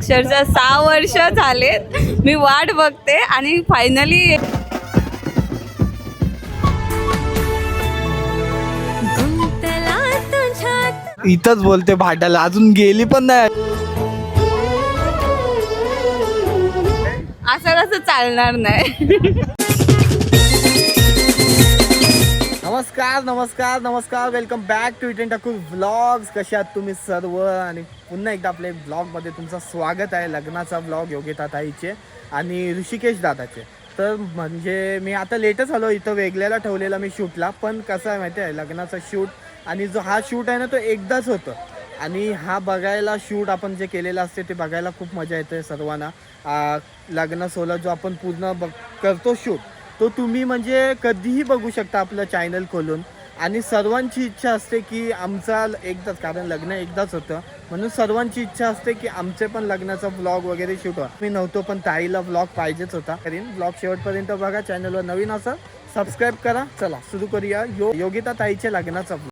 अक्षरशः 6 वर्ष झालेत मी वाट बघते आणि फायनली इथंच बोलते भाटाला, अजून गेली पण नाही. असं कसं चालणार नाही. नमस्कार नमस्कार नमस्कार, welcome back to it and टाकू व्लॉग्स. कसे आहात तुम्ही सर्व? आणि पुन्हा एकदा आपल्या ब्लॉगमध्ये तुमचं स्वागत आहे. लग्नाचा ब्लॉग योगिता ताईचे आणि ऋषिकेश दादाचे. तर म्हणजे मी आता लेटच आलो, इथं वेगळ्याला ठेवलेला मी शूटला. पण कसं आहे माहिती आहे, लग्नाचा शूट आणि जो हा शूट आहे ना तो एकदाच होतं. आणि हा बघायला शूट आपण जे केलेलं असते ते बघायला खूप मजा येते सर्वांना. लग्न सोहळा जो आपण पूर्ण करतो शूट, तो तुम्ही म्हणजे कधीही बघू शकता आपलं चॅनल खोलून. आणि सर्वांची इच्छा असते की आमचा एकदाच, कारण लग्न एकदाच होतं म्हणून सर्वांची इच्छा असते की आमचे पण लग्नाचा व्लॉग वगैरे शूट व्हा. मी नव्हतो पण ताईला व्लॉग पाहिजेच होता. करीन व्लॉग शेवटपर्यंत बघा. चॅनलवर नवीन असं सबस्क्राईब करा. चला सुरू करूया योगिता ताईच्या लग्नाचा व्लॉग.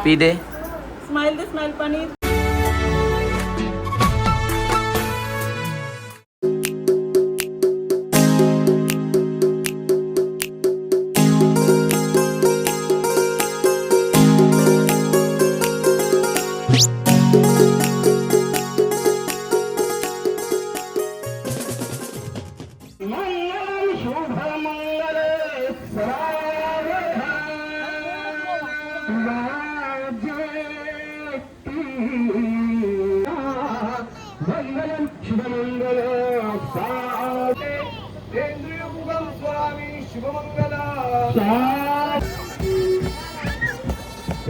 पी दे. स्माइल दे, स्माइल पाणी.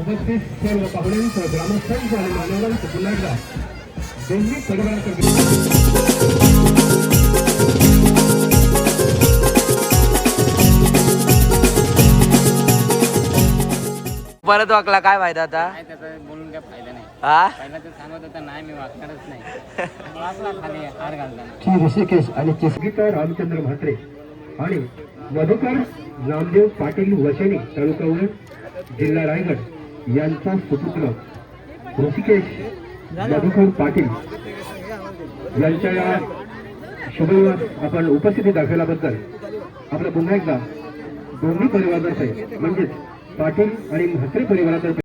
उपस्थित सर्व पाहुण्यांचं, ग्रामस्थांचं आणि मान्यवरांचं पुन्हा एकदा दोन्ही परिवाराचं परत वाकला काय फायदा आता? बोलून काय फायदा नाही. हा पहिला तर सांगत होता नाही मी वागणारच नाही. वाचला खाली हार घालताना. श्री ऋषिकेश आणि चिसगीता रामचंद्र म्हात्रे आणि मधुकर नामदेव पाटील वशेणी, तालुका उरण, जिल्हा रायगड यांचा सुपुत्र ऋषिकेश मधुकर पाटील यांच्या या शुभविवाहात आपण उपस्थिती दाखवल्याबद्दल आपलं पुन्हा एकदा दोन्ही परिवारातर्फे म्हणजेच पाटील आणि म्हात्रे परिवारातर्फे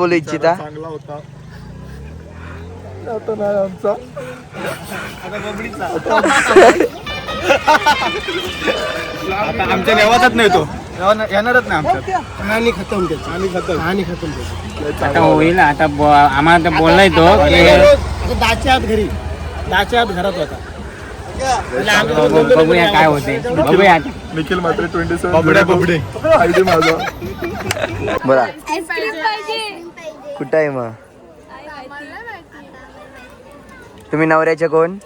बोलू इच्छिता? चांगला होता आता नाही आमचा आता बबडीचा आता आमच्या नेवाचाच नाही तो येणारच नाही आमच्या कहाणी खतम त्याची आणि खतम कहाणी खतम त्याची आता होईल आता आम्हाला तर बोललाय तो की दाच्या आत घरी दाच्या आत घरात होता बघूया काय होते बघूया आता. निखिल मात्र 27 बबडे बबडे आयडी माझा. बोला कुठं आहे मग तुम्ही नवऱ्याचे कोण?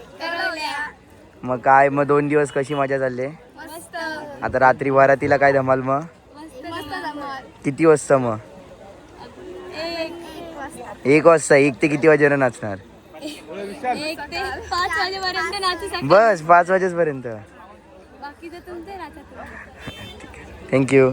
मग काय मग 2 दिवस कशी मजा चालली? आता रात्री बारातीला काय धमाल मग? किती वाजता मग? 1 वाजता. 1 ते किती वाजेला नाचणार? 1 ते 5 वाजेपर्यंत नाचू शकतो. बस 5 वाजेपर्यंत. बाकीचं तुमचे नाचा. थँक्यू.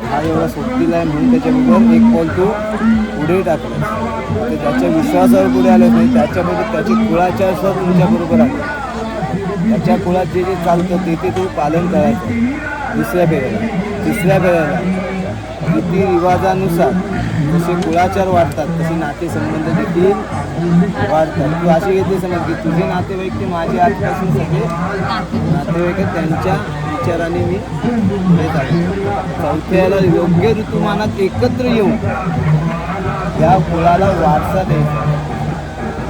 हा एवढा सोबतीला आहे म्हणून त्याच्याबरोबर एक पाऊल तू पुढे टाकलं ते त्याच्या विश्वासावर पुढे आलं नाही त्याच्याबरोबर त्याची कुळाचार सर तुमच्याबरोबर आले त्याच्या कुळात जे जे चालतं ते तू पालन करायचं. दुसऱ्या फेऱ्याला तिसऱ्या फेऱ्याला रीतिरिवाजानुसार जसे कुळाचार वाढतात तसे नातेसंबंध देखील वाढतात. तू अशी घेतली समज की तुझे नातेवाईक ते माझे आजपासून सगळे नातेवाईक त्यांच्या विचाराने मी पुढे चालतो. चौथ्याला योग्य ऋतुमानात एकत्र येऊन या कुळाला वारसा द्यायचा.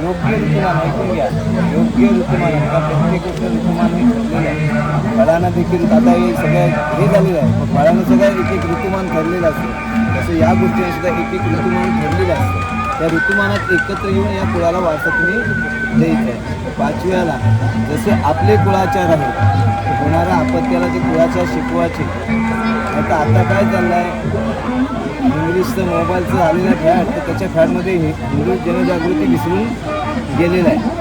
योग्य ऋतुमान ऐकून घ्या. योग्य ऋतुमान आता प्रत्येक गोष्ट ऋतुमान हे ठरलेलं आहे. फळांना देखील आता हे सगळं हे झालेलं आहे. पण फळांना सगळं एक ऋतुमान ठरलेलं असतं तसं या गोष्टीने सुद्धा एक ऋतुमान ठरलेलं असतं. त्या ऋतुमानात एकत्र येऊन या कुळाला वारसा तुम्ही द्यायचा आहे. 5व्याला जसे आपले कुळाचार आहेत होणाऱ्या आपत्त्याला जे कुळाचार शिकवायचे. आता काय चाललं आहे इंग्लिशचं मोबाईलचं झालेलं फॅड तर त्याच्या फॅडमध्ये हिंदू जनजागृती विसरून गेलेला आहे.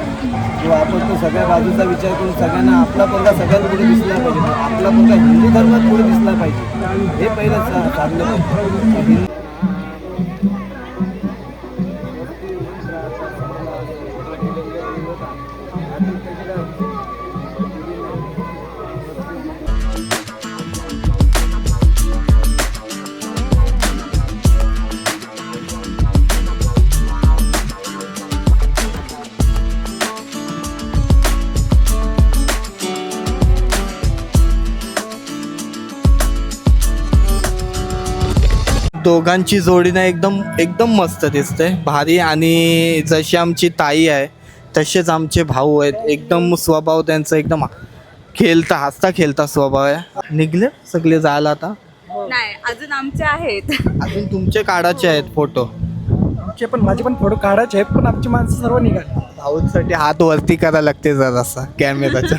तो आपण तो सगळ्या बाजूचा विचार करून सगळ्यांना आपला पोरगा सगळ्यात पुढे दिसला पाहिजे. आपला पोरगा हिंदू धर्मात पुढे दिसला पाहिजे हे पहिलं साधलं पाहिजे. दोघांची जोडी ना एकदम एकदम मस्त दिसते भारी. आणि जशी आमची ताई आहे तसेच आमचे भाऊ आहेत. एकदम स्वभाव त्यांचा एकदम खेळता हसता खेळता स्वभाव आहे. निघले सगळे जायला आता? नाही अजून आमचे आहेत. अजून तुमचे काढायचे आहेत फोटो? आमचे पण माझे पण फोटो काढायचे आहेत पण आमची माणसं सर्व निघाली. भाऊंसाठी हात वरती करायला लागते जरासा कॅमेराचा.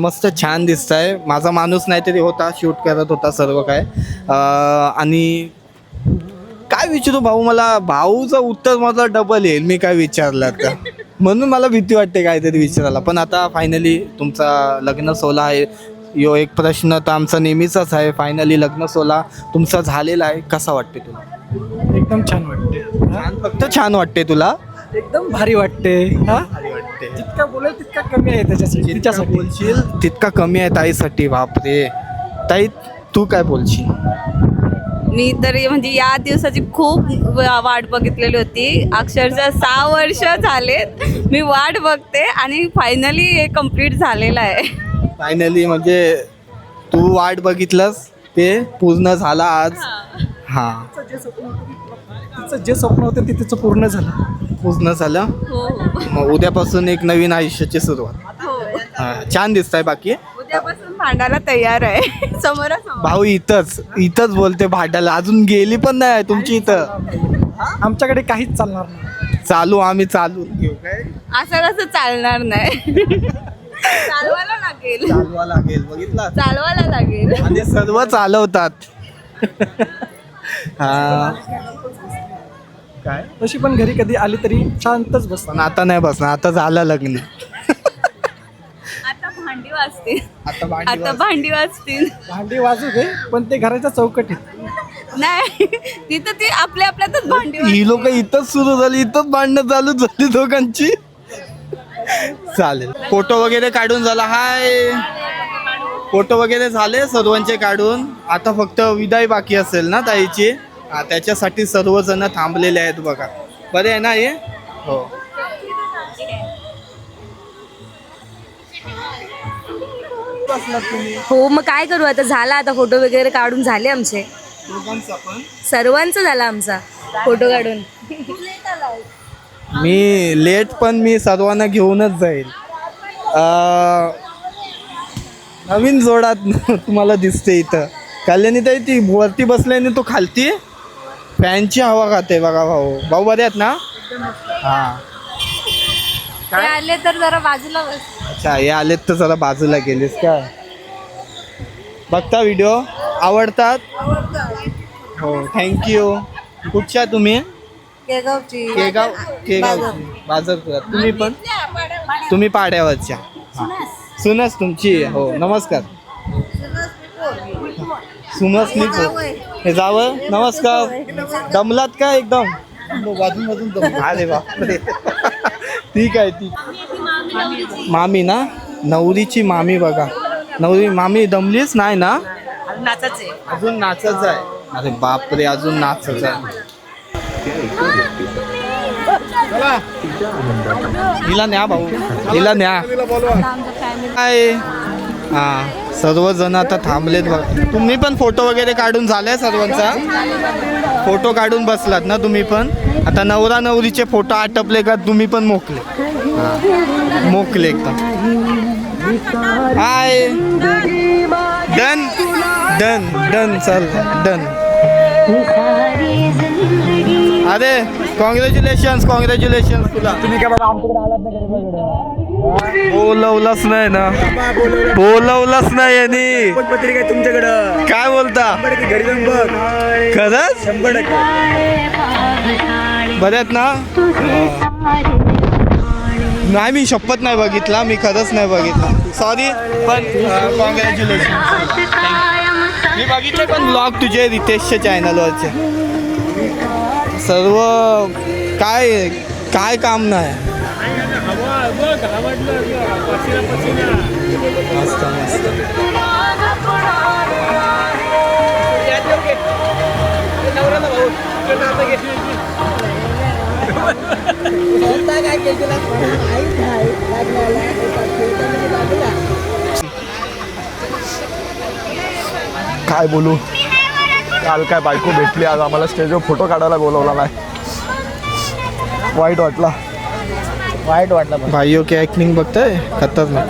मस्त छान दिसत आहे. माझा माणूस नाही तरी होता शूट करत होता सर्व काय. आणि काय विचारू भाऊ मला भाऊचं उत्तर मला डबल येईल मी काय विचारलं तर म्हणून मला भीती वाटते काहीतरी विचारायला. पण आता फायनली तुमचा लग्न सोहळा आहे. यो एक प्रश्न तर आमचा नेहमीचाच आहे. फायनली लग्न सोहळा तुमचा झालेला आहे. कसा वाटते तुला? एकदम छान वाटते. छान फक्त छान वाटते तुला? एकदम भारी वाटते. हा जितका बोलेल तितका कमी आहे त्याच्यासाठी तिच्यासाठी बोलशील तितका कमी आहे ताईसाठी. बापरे ताई तू काय बोलशील? मी तरी म्हणजे या दिवसाची खूप वाट बघितलेली होती. अक्षरशः 6 वर्ष झालेत मी वाट बघते आणि फायनली हे कम्प्लीट झालेलं आहे. फायनली म्हणजे तू वाट बघितलंस ते पूर्ण झाला आज. हा तिचं जे स्वप्न होतं ते तिचं पूर्ण झालं. पूर्ण झालं. हो मग उद्यापासून एक नवीन आयुष्याची सुरुवात. हो. हा, छान दिसताय. बाकी उद्यापासून भांडायला तयार आहे समोरासमोर. भाऊ इथंच बोलते भांडायला, अजून गेली पण नाही तुमची इथं. आमच्याकडे काहीच चालणार नाही. चालू आम्ही चालून घेऊ काय. असं कसं चालणार नाही. चालवायला लागेल. चालवा लागेल. बघितला चालवायला लागेल. आणि सर्व चालवतात. हा काय तशी पण घरी कधी आली तरी शांतच बसतात. पण आता नाही बसणार. आता झालं लग्न. आता भांडी वाजतील. आता आता भांडी वाजतील. भांडी वाजू दे पण ते घराच्या चौकटीत. नाही तिथं ती आपल्या आपल्यातच भांडी ही लोक इथंच सुरू झाली. इथंच भांडणं चालू झाली दोघांची. चालेल. फोटो वगैरे काढून झाला. हाय. फोटो वगैरे झाले सर्वांचे काढून. आता फक्त विदाई बाकी असेल ना ताईची. त्याच्यासाठी सर्वजण थांबलेले आहेत बघा. बरे आहे ना हे. हो हो मग काय करू आता. झाला आता फोटो वगैरे काढून झाले आमचे. सर्वांचं झाला आमचा फोटो काढून. मी लेट पण मी सर्वांना घेऊनच जाईल. नवीन जोडात तुम्हाला दिसते इथं. कल्याणी ताई ती वरती बसल्याने तो खालती फॅनची हवा खाते बघा. भाऊ बरे आहेत ना. हा ते आले तर जरा बाजूला बस. अच्छा हे आलेत तर जरा बाजूला गेलीस का. बघता व्हिडिओ आवडतात. हो थँक्यू. कुठच्या तुम्ही. केगाव बाजारपुरात. तुम्ही पाड्यावरच्या. सुनस तुमची. हो नमस्कार. सुनसनी हे जावं. नमस्कार. दमलात का एकदम. अरे बापरे. ठीक आहे. ती मामी ना. नवरीची मामी बघा. नवरी मामी दमलीच नाही ना. अजून नाचच आहे. अरे बापरे अजून नाचच आहे. हिला न्या भाऊ. हिला न्या. काय हा सर्वजण आता थांबलेत बघ. तुम्ही पण फोटो वगैरे काढून झालाय सर्वांचा. फोटो काढून बसलात ना तुम्ही पण. आता नवरा नवरीचे फोटो आटपले का तुम्ही पण मोकले. मोकले एकदम. हाय. Done done done. चल डन. अरे कॉंग्रॅच्युलेशन तुला. तुम्ही काय बोलवलंच नाही ना. बोलवलंच नाही यांनी. पत्रिका तुमच्याकडं काय बोलता. घरी जाऊन बघ. खरंच 100%. बऱ्यात ना. नाही मी शपथ नाही बघितला. मी खरंच नाही बघितला. सॉरी पण कॉंग्रॅच्युलेशन. मी बघितले पण ब्लॉग तुझे रितेशच्या चॅनलवरचे सर्व. काय काम नाही. मस्त मस्त. काय बोलू. काल काय बायको भेटली. आज आम्हाला स्टेजवर फोटो काढायला बोलवला नाही. वाईट वाटला. भाइयों की ॲक्टिंग बघताय खतरनाक.